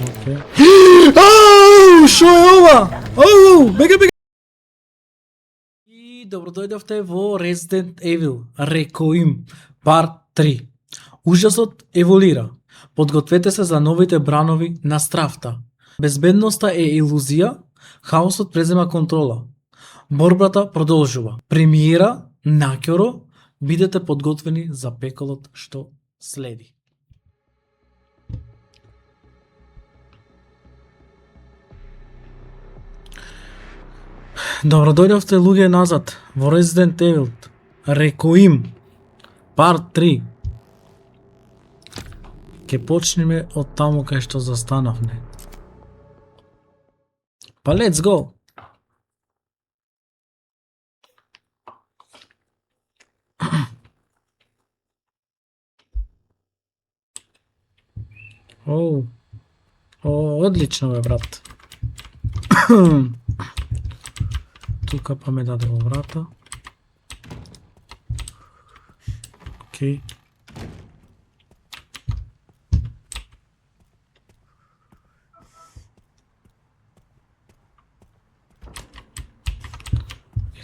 Океј. Ау, шо е ова? Ау, бега. И добро дојдовте во Resident Evil Requiem Part 3. Ужасот еволира. Подгответе се за новите бранови на страфта. Безбедноста е илузија, хаосот презема контрола. Борбата продолжува. Премиера наќоро, бидете подготвени за пеколот што следи. Добро дојдовте луѓе назад во Resident Evil Requiem Part 3. Ке почнеме од таму кај што застанавме. Па let's go. Одлично бе, брат. Тука па ме даде во врата. Океј.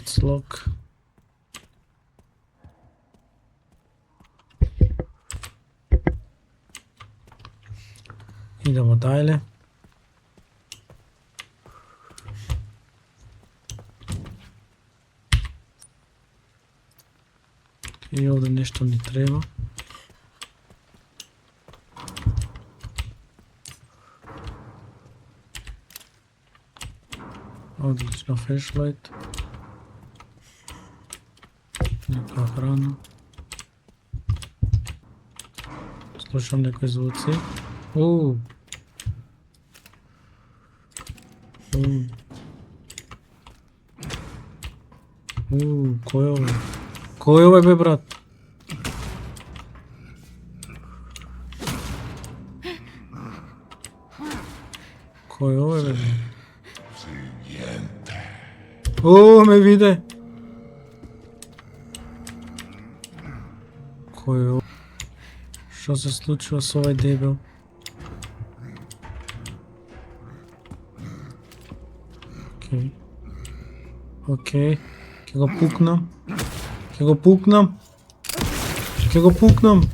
It's lock. Идемо дајле. И овде нешто ни треба. Одлично, флешлайт. Нека храна. Слушам некои звуци. Кој е ова? Кој е ова бе, брат? Кој е ова бе? Ме виде! Кој е ова? Што се случува со овај дебел? Океј, ќе го пукнам. Ќе го пукнам.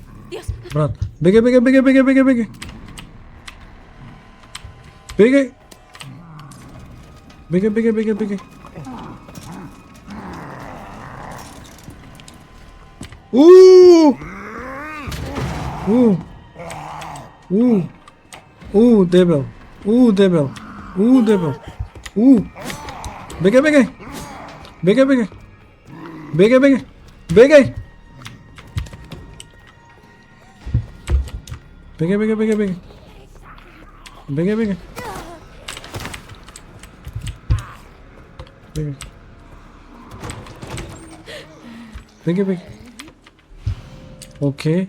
Брат, бегај. Бегај. Дебел. Бегај. Бегај. Океј.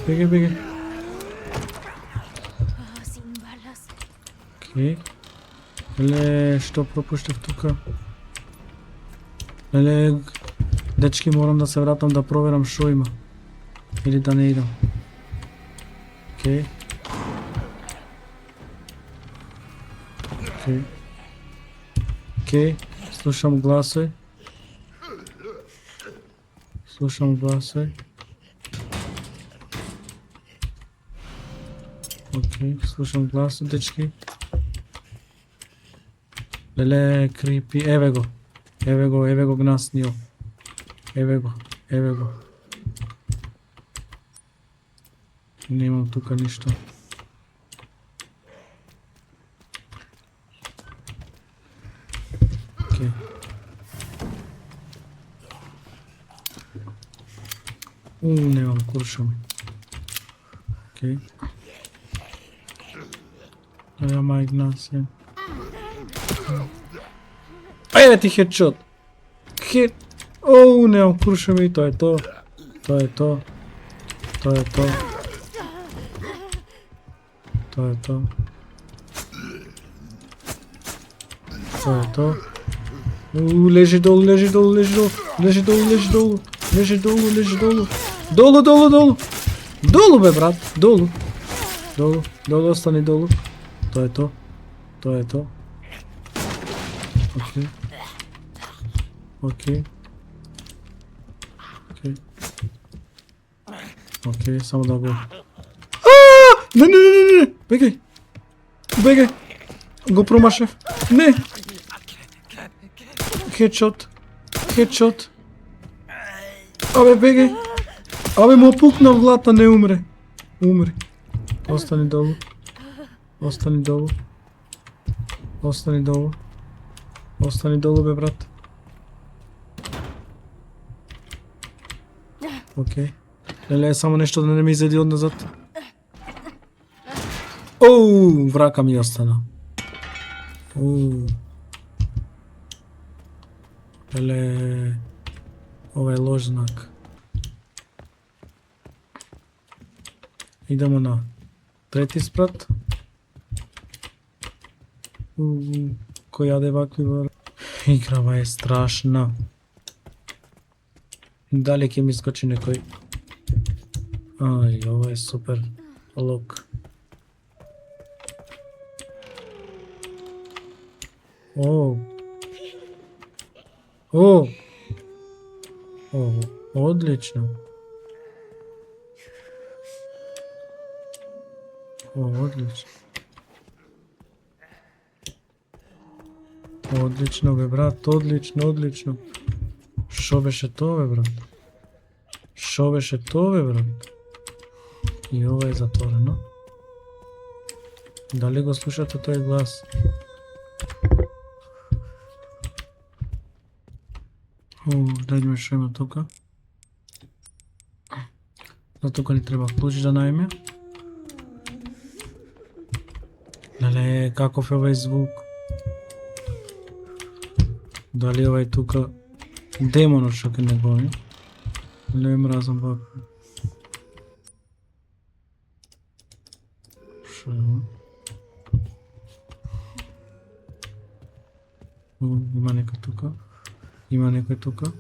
Бегај. Океј. Леле, што пропуштив тука? Леле, дечки, морам да се вратам да проверам шо има. Или да не идам. Океј. Слушам гласој. Океј, слушам гласој, дечки. Леле, крипи, еве го гнаснио. Еве го. Немам тука ништо. Океј. Немам куршум. Океј. Ама Игнасија. Ајде ти хедшот. Немам куршум и тоа е то. Тоа е то. Лежи долу. Долу бе брат, долу. Долу, долу, остани долу. Тоа е то. Тоа е то. Окей. Окей. Окей. Окей, само да го... Не, не, не, не, не, бегај. Бегај. Го промашев. Не. Хедшот. Хедшот. Абе, бегај. Абе, му пукна в главата, не умре. Умре. Остани долу. Остани долу. Остани долу. Остани долу, бе, брат. Окей. Леле, само нешто да не ми изеди од назад. Оу, врака ми остана. Оу. Леле, ова е лош знак. Идемо на трети спрат. Кој јаде вакви вар... Играва е страшна. Дали ќе ми скочи некој? Ај, ова е супер лок. О! О! О, одлично. О, одлично. Одлично, бе, брат, одлично, одлично. Шо беше тоа, бе, брат? Шо беше тоа, бе, брат? И ова е затворено. Дали го слушате тој глас? О, да видиме шо има тука. За тука ни треба клуч да најме. Леле, каков е овај звук? Дали овај тука демонот што ке не гони? Не мразам вака. Шо е ова? Има некој тука. Има некој тука.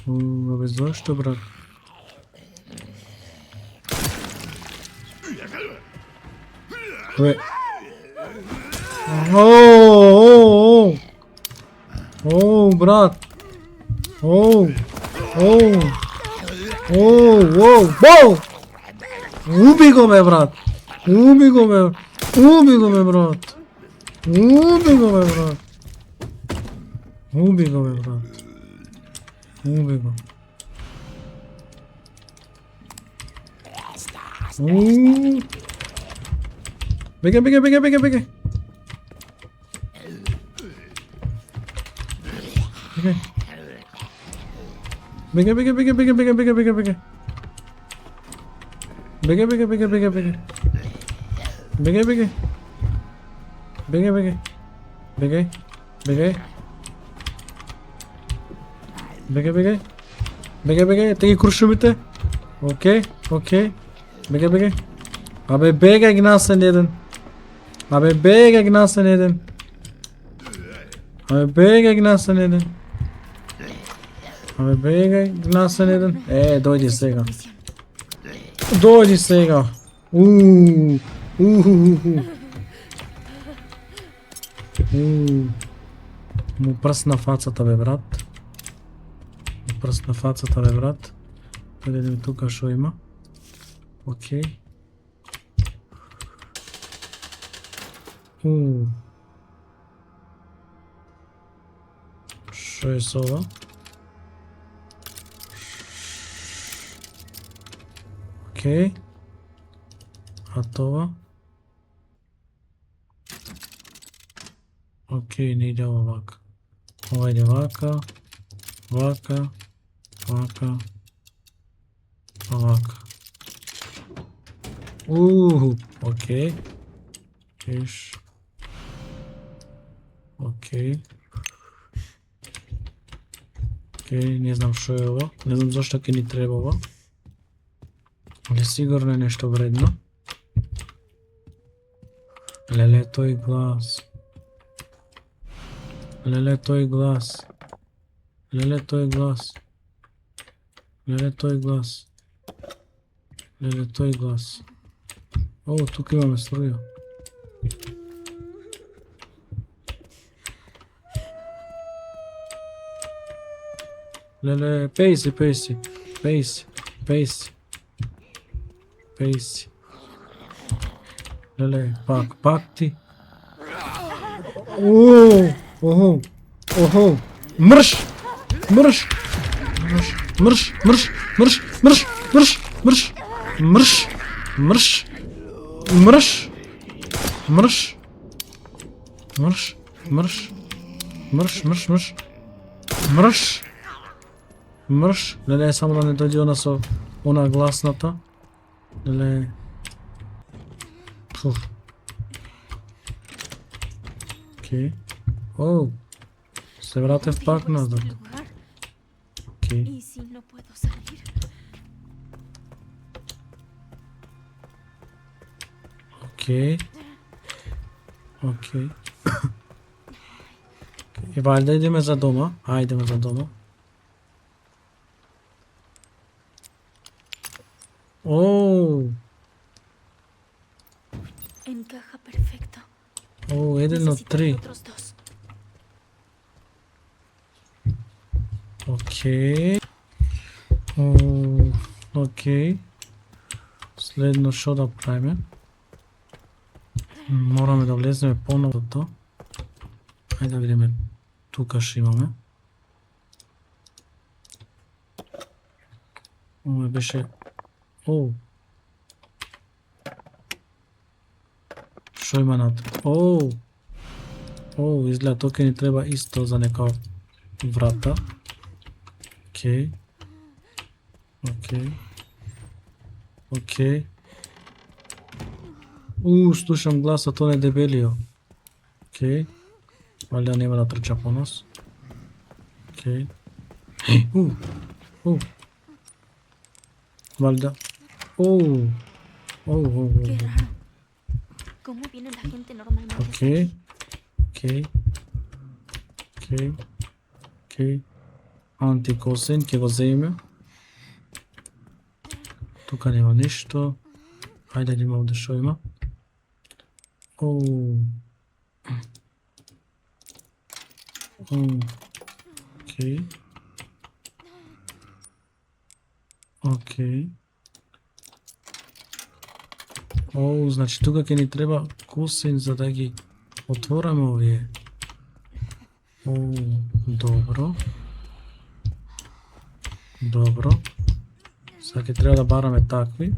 Абе, зашто, брат? Бе. Оу, брат. Оу. Уби го, бе, брат. Уби го, бе, брат. Уби го, бе, брат. Уби го, бе, брат. Уби го, бе, брат. Уби го. Бегај, бегај, бегај, бегај, бегај. Бегај. Бегај, бегај, бегај, бегај, бегај, бегај, бегај. Бегај, бегај, бегај, бегај, бегај. Бегај, бегај. Бегај, бегај. Бегај, бегај. Бегај, бегај. Бегај, бегај, теги крушумите. Окей, окей. Бегај, бегај. Абе, бегај гнасен еден. Абе, бегај гнасен еден. Абе, бегај гнасен еден. Абе, бегај гнасен еден. Дојди сега. Дојди сега. Му прсна фацата, бе, брат. Му прсна фацата, бе, брат. Да видим тука шо има. Окей. Шо е со ова? Окей. А това? Окей, не иде овака. Ова иде вака. Вака. Вака. Овака. Окей. Кеш. Окей. Окей, не знам шо е ова. Не знам зашто ќе ни треба ова. Але сигурно е нешто вредно. Леле, тој глас. Леле, тој глас. Леле, тој глас. Леле, тој глас. Леле, тој глас. О, тука имаме струја. Леле, пејси. Леле, пак ти. Охо. Мрш. Леле, само да не дојде она со она гласната. Леле. Пуф. Окей. О. Се вратев пак назад. Окей. ¿Y si no puedo salir? Окей. И вајде идеме за дома. Ајдеме за дома. Оу. Encaja perfecto. Оу, 1 од 3. Otros dos. Окей. Окей. Следно што да правиме? Мораме да влеземе поново тоа. Ајде да видиме. Тука што имаме. Ова беше... Оу. Што има над? Оу, изгледа тока ни треба исто за нека врата. Окей. Слушам гласот, он е дебелио. Окей. Валја нема да трча по нас. Окей. Валја. Qué raro. ¿Cómo viene la gente normalmente? Окей. Антикосен, ќе го земеме. Тука нема ништо. Хајде да видиме овде што има. Окей. Значи тука ќе ни треба косин за да ги отвораме овие. Добро. Сега ќе треба да бараме такви.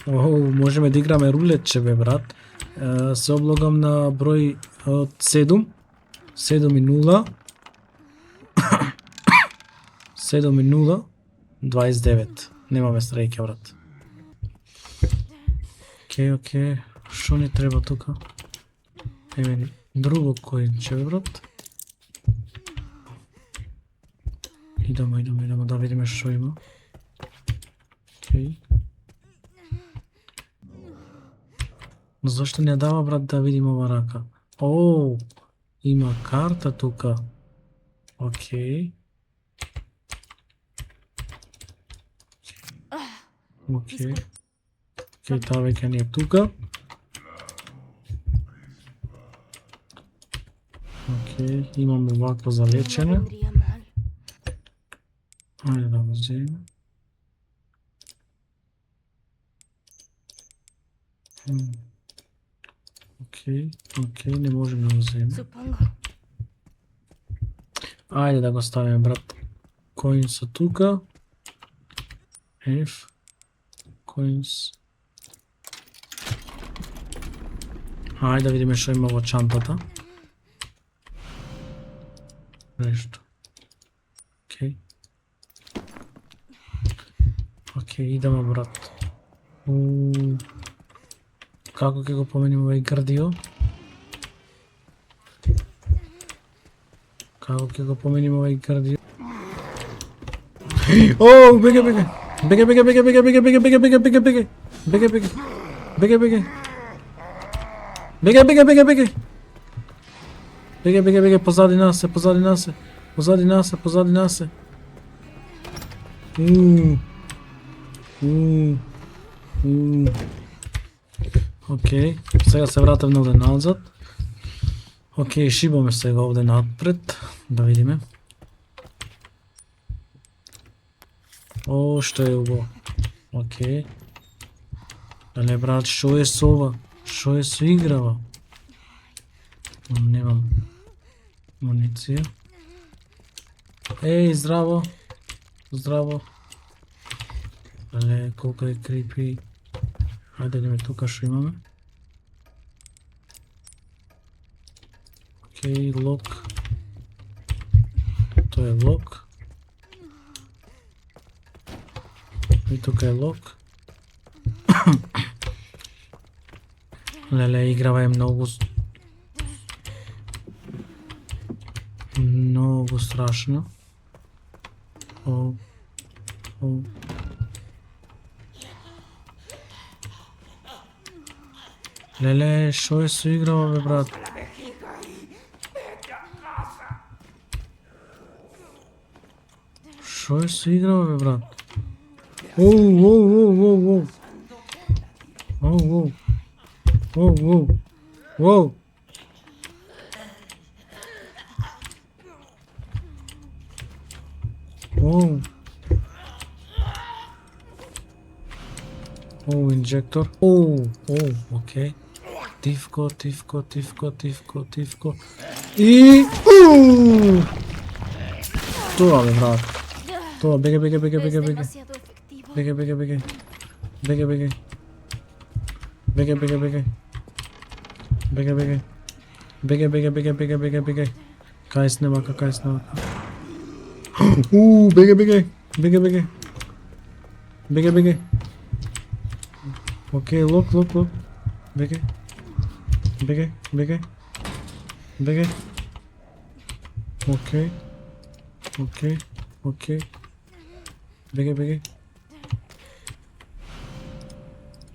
Можеме да играме рулетче, бе, брат. Се облогам на број од 7 и 0. 7 и 0, 29. Немаме среќа, брат. Окей. Што ни треба тука? Еме ни друго коинче, брат. Идемо да видиме што има. Окей. Зашто не дава, брат, да видим ова рака? Има карта тука. Окей, таа веќе не е тука. Окей, имаме вакво за лечене. Ајде да го земеме. Окей, не можем да го земеме. Ајде да го ставиме, брат. Коинс тука. F. Coins. Ајде да видиме што има во чантата. Нешто. Окей, идеме, брат. Како ќе го поменим овој грдио? Беге, позади нас е. позади нас е. Океј, сега се вратевме овде назад. Океј, шибаме сега овде напред, да видиме. О, што е ово? Океј. Дале, брат, што е со ова? Што е со играва? Немам муниција. Еј, здраво. Здраво. Дале, колко е крипи. Хајде да видиме тука што имаме. Океј, лок. Тоа е лок. И тука е лок. Леле, играва е многу страшно. О. Леле, шо е со играва, бе, брат? Шо е со играва, бе, брат? Воу. Инжектор. Окей. Тивко. И... Тоа, бе, брат. Тоа, бегај. Es demasiado efectivo. Бегај. Кај снемака. Бегај. Окей, лок. Бегај. Окей. Бегај.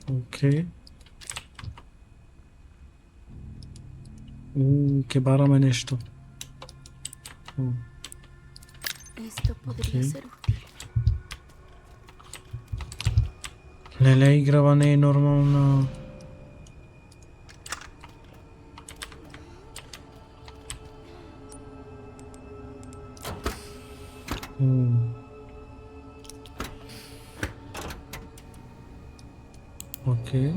Окей. Ке бараме нешто. Esto podría ser útil. Леле, играва не е нормална. Окей.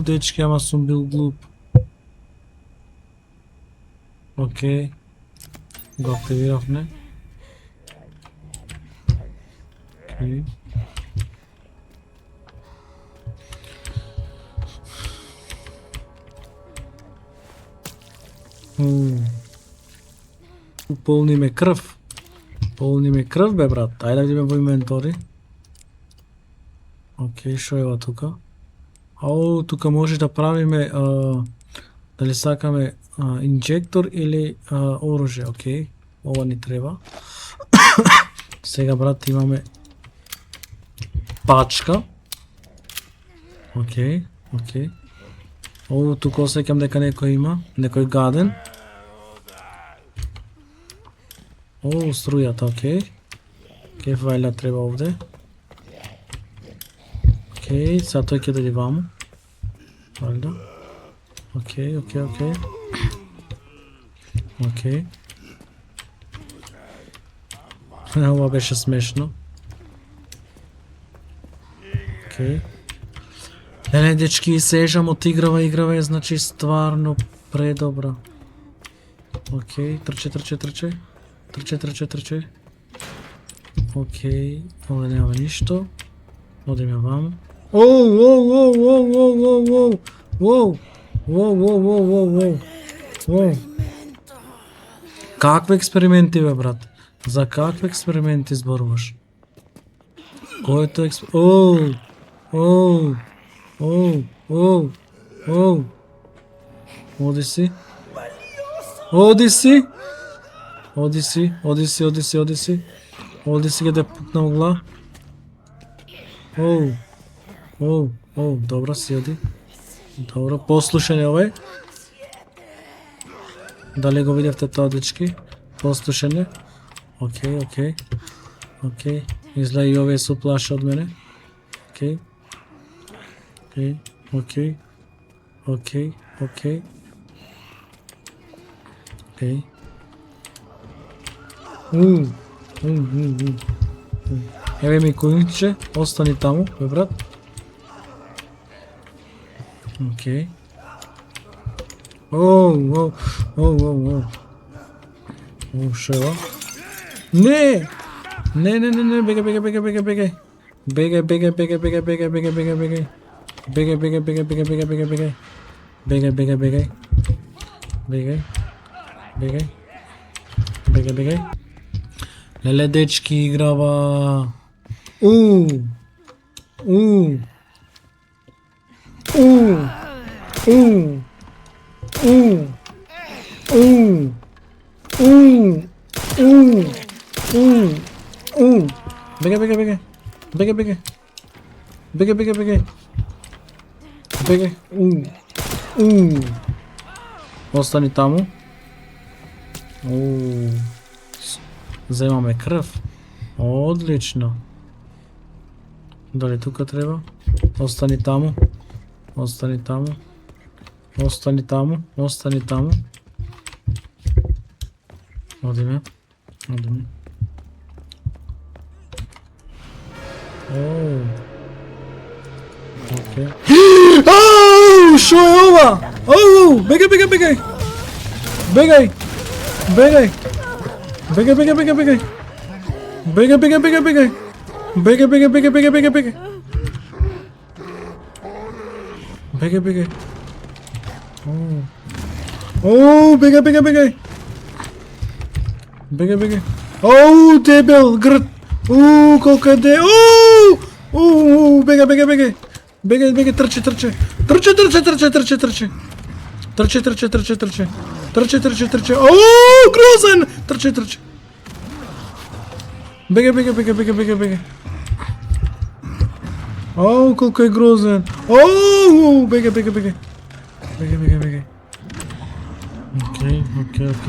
Дечки, ама сум бил глуп. Окей. Го активиравме. Окей. Полниме крв. Бе, брат. Ајде да видиме во инвентори. Окей, шо е ова тука? Тука може да правиме дали сакаме инжектор или оружје, окей. Ова ни треба. Сега, брат, имаме пачка. Окей. Тука осеќам дека некој има, некој гаден. Струјата, окей. Кеф вајля треба овде. Окей, сега тој ќе дојде ваму. Валјда. Окей. Ова беше смешно. Окей. Леле, дечки, сежам од играва е, значи стварно предобра. Окей, трче. Окей, овде нема ништо. Одиме ваму. Какви експерименти, бе, брат? За какви експерименти зборуваш? Кој е тој Оу. Оди си. Оди си. Оди си, оди си, оди си, оди си. Оди си ќе те пукна угла. Оу. Оу, оу, добро си оди. Добро, послушен е овој. Дали го видевте тоа, дечки? Послушен е. Океј, океј. Океј. Изгледа и овие се уплаша од мене. Океј. Океј, океј. Океј, океј. Океј. Еве ми којниче, остани таму, бе брат. Океј. Оу. Шо е ова? Не! Не, бегај. Бегај. Леле, дечки, играва. Бегај. Остани таму. Земаме крв. Одлично. Дали тука треба? Остани таму. Остани таму. Одиме. Океј. Шо е ова? Бегај. Бегај. Дебел грд. Колко е де. Бегај, трче. Трче. Грозен. Трче. Бегај. Колко е грозен. Бегај. Океј. Бегај.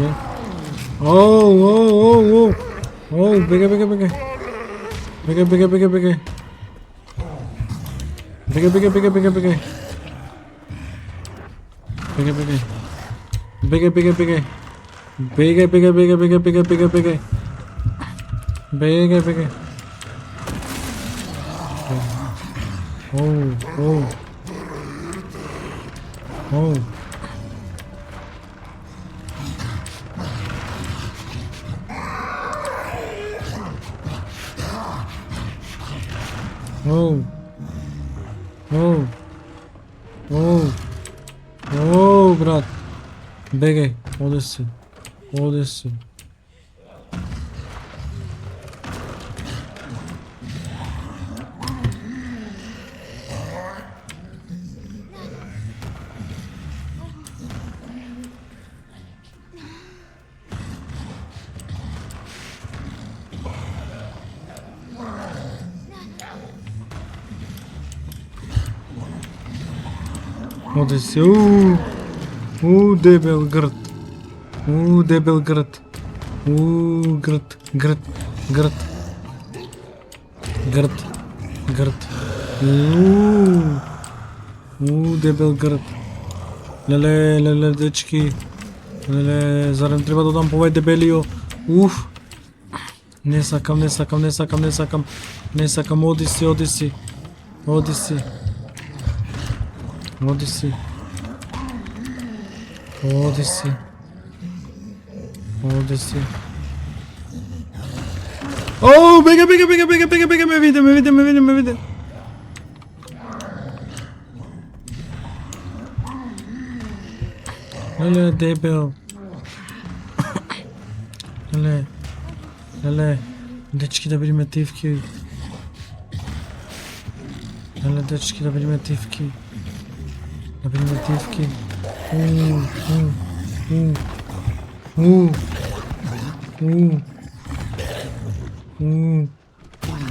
Брат. Бегај, оди си. Дебел грд. Дебел грд. Леле, дечки. Зарем треба да дам по овај дебелио. Не сакам. Оди си. Бега, ме виде. Леле, дебел. Леле, дечки да биме тивки. Да видиме тивки.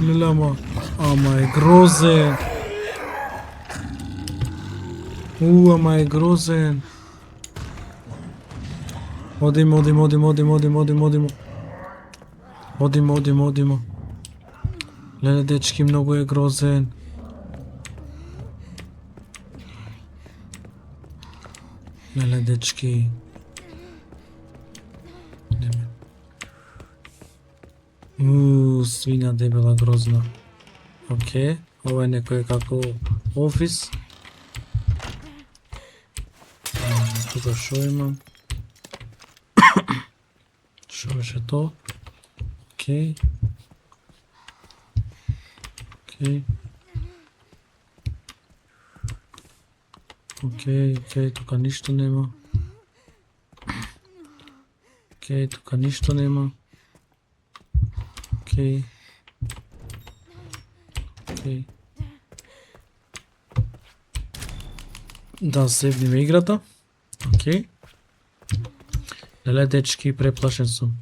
Лелема. Ама е грозен. Ама е грозен. Одимо. Одимо. Леле, дечки, многу е грозен. Леле, дечки. Одиме. Свиња дебела грозна. Океј, ова е некој како офис. Тука шо имам? Шо беше то? Океј. Океј, тука ништо нема. Океј. Да севниме играта. Океј. Леле, дечки, преплашен сум.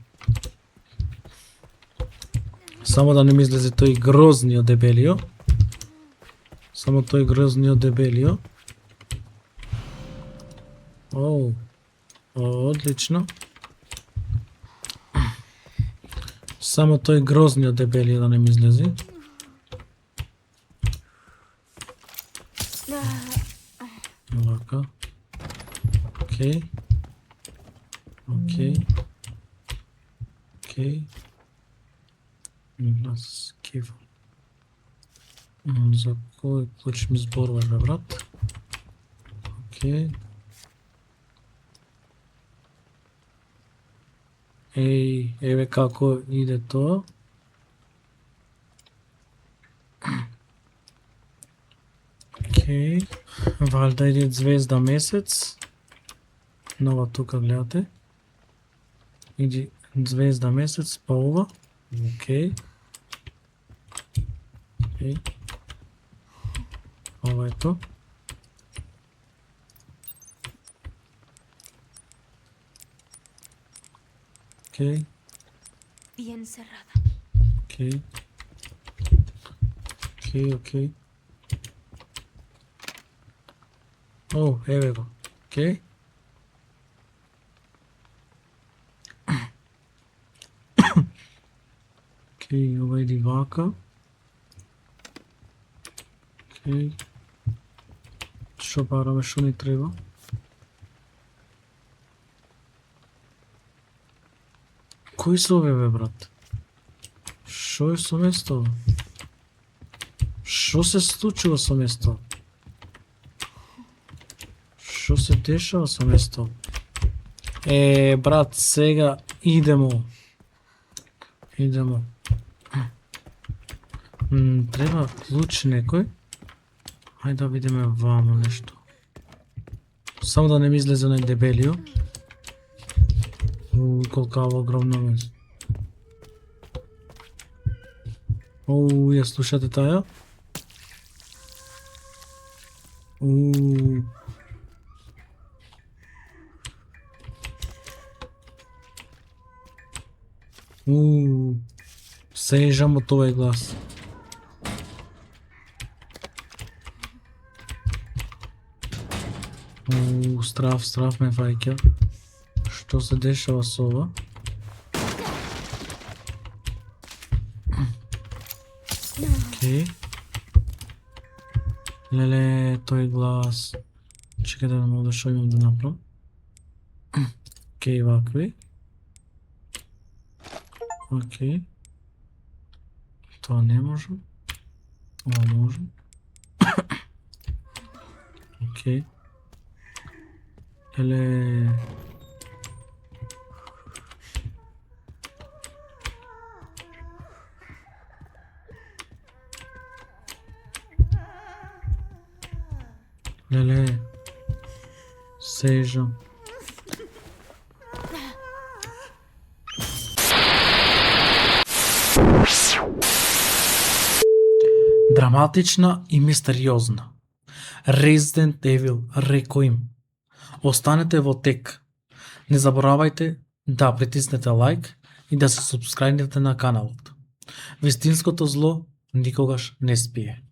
Само да не ми излезе тој грозниот дебелио. Одлично. Само тој грозниот дебелио да не ми излезе. Лака. Океј. Нас кива. За кој клуч ми зборуваш, бе, брат? Океј. Еве како иде тоа. Океј. Валда иде звезда месец. Нова тука гледате. Иди звезда месец, па ова. Океј. Ова е то. Океј. Bien cerrada. Океј. Еве го. Океј. Ова иди вака. Што бараме, што ни треба? Кои се ове, бе, брат? Што е со место? Што се случува со место? Што се дешава со место? Брат, сега идемо. Треба клуч некој. Хајде да видиме вамо нешто. Само да не ми излезе на дебелио. Колка огромно место. Ја слушате таја? Сежам од овој глас. Страв ме фаќа. Што се дешава со ова? Океј. Леле, тој глас. Чекај да видам овде што имам да направам. Океј, вакви. Океј. Тоа не можам. Ова можам. Океј. Леле. Сежам. Драматична и мистериозна. Resident Evil Requiem. Останете во тек. Не заборавајте да притиснете лайк и да се субскрајбнете на каналот. Вистинското зло никогаш не спие.